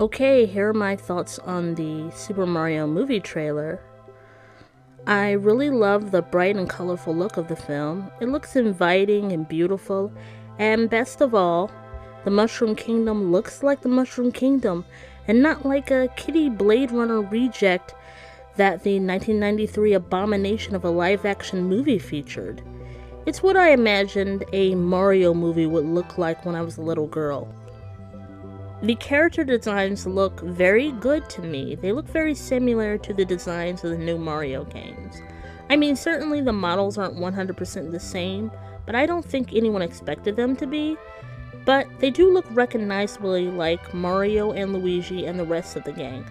Okay, here are my thoughts on the Super Mario movie trailer. I really love the bright and colorful look of the film. It looks inviting and beautiful, and best of all, the Mushroom Kingdom looks like the Mushroom Kingdom and not like a kiddie Blade Runner reject that the 1993 abomination of a live action movie featured. It's what I imagined a Mario movie would look like when I was a little girl. The character designs look very good to me. They look very similar to the designs of the new Mario games. I mean, certainly the models aren't 100% the same, but I don't think anyone expected them to be. But they do look recognizably like Mario and Luigi and the rest of the gang.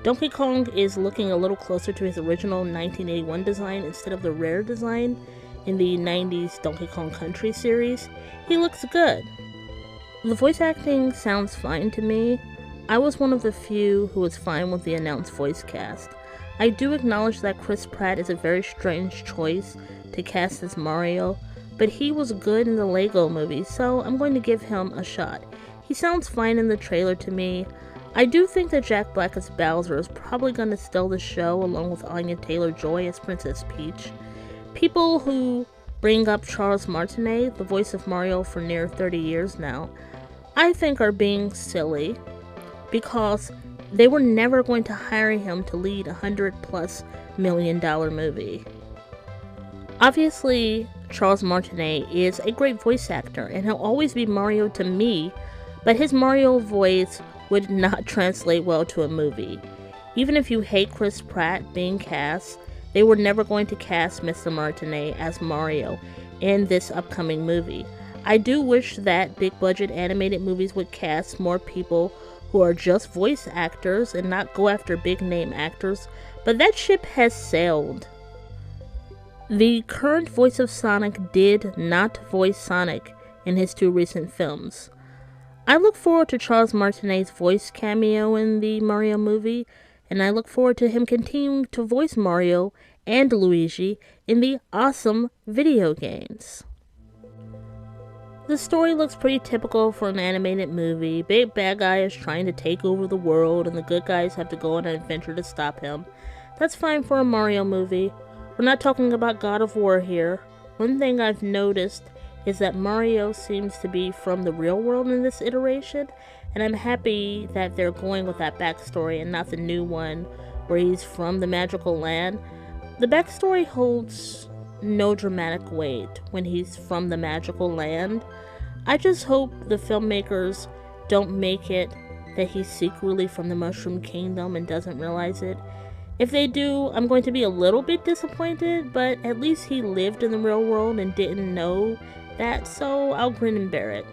Donkey Kong is looking a little closer to his original 1981 design instead of the rare design in the 90s Donkey Kong Country series. He looks good. The voice acting sounds fine to me. I was one of the few who was fine with the announced voice cast. I do acknowledge that Chris Pratt is a very strange choice to cast as Mario, but he was good in the Lego movie, so I'm going to give him a shot. He sounds fine in the trailer to me. I do think that Jack Black as Bowser is probably going to steal the show along with Anya Taylor-Joy as Princess Peach. People who bring up Charles Martinet, the voice of Mario for near 30 years now, I think are being silly because they were never going to hire him to lead a $100+ million movie. Obviously, Charles Martinet is a great voice actor and he'll always be Mario to me, but his Mario voice would not translate well to a movie. Even if you hate Chris Pratt being cast, they were never going to cast Mr. Martinet as Mario in this upcoming movie. I do wish that big budget animated movies would cast more people who are just voice actors and not go after big name actors, but that ship has sailed. The current voice of Sonic did not voice Sonic in his two recent films. I look forward to Charles Martinet's voice cameo in the Mario movie, and I look forward to him continuing to voice Mario and Luigi in the awesome video games. The story looks pretty typical for an animated movie. Big bad guy is trying to take over the world and the good guys have to go on an adventure to stop him. That's fine for a Mario movie. We're not talking about God of War here. One thing I've noticed is that Mario seems to be from the real world in this iteration, and I'm happy that they're going with that backstory and not the new one where he's from the magical land. The backstory holds no dramatic weight when he's from the magical land. I just hope the filmmakers don't make it that he's secretly from the Mushroom Kingdom and doesn't realize it. If they do, I'm going to be a little bit disappointed, but at least he lived in the real world and didn't know that, so I'll grin and bear it.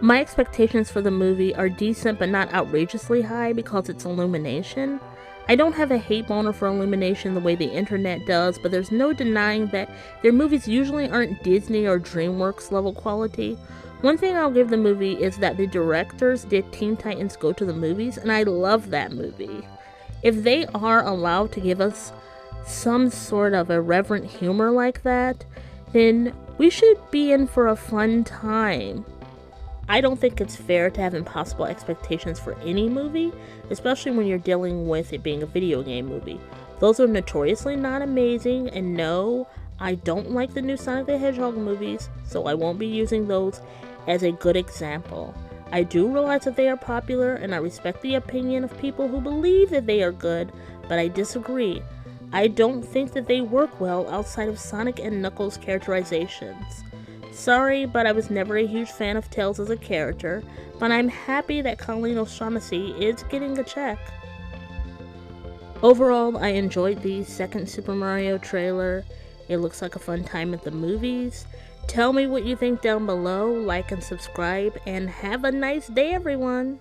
My expectations for the movie are decent but not outrageously high because it's Illumination. I don't have a hate boner for Illumination the way the internet does, but there's no denying that their movies usually aren't Disney or DreamWorks level quality. One thing I'll give the movie is that the directors did Teen Titans Go to the Movies, and I love that movie. If they are allowed to give us some sort of irreverent humor like that, then we should be in for a fun time. I don't think it's fair to have impossible expectations for any movie, especially when you're dealing with it being a video game movie. Those are notoriously not amazing, and no, I don't like the new Sonic the Hedgehog movies, so I won't be using those as a good example. I do realize that they are popular, and I respect the opinion of people who believe that they are good, but I disagree. I don't think that they work well outside of Sonic and Knuckles' characterizations. Sorry, but I was never a huge fan of Tails as a character, but I'm happy that Colleen O'Shaughnessy is getting a check. Overall, I enjoyed the second Super Mario trailer. It looks like a fun time at the movies. Tell me what you think down below, like and subscribe, and have a nice day, everyone!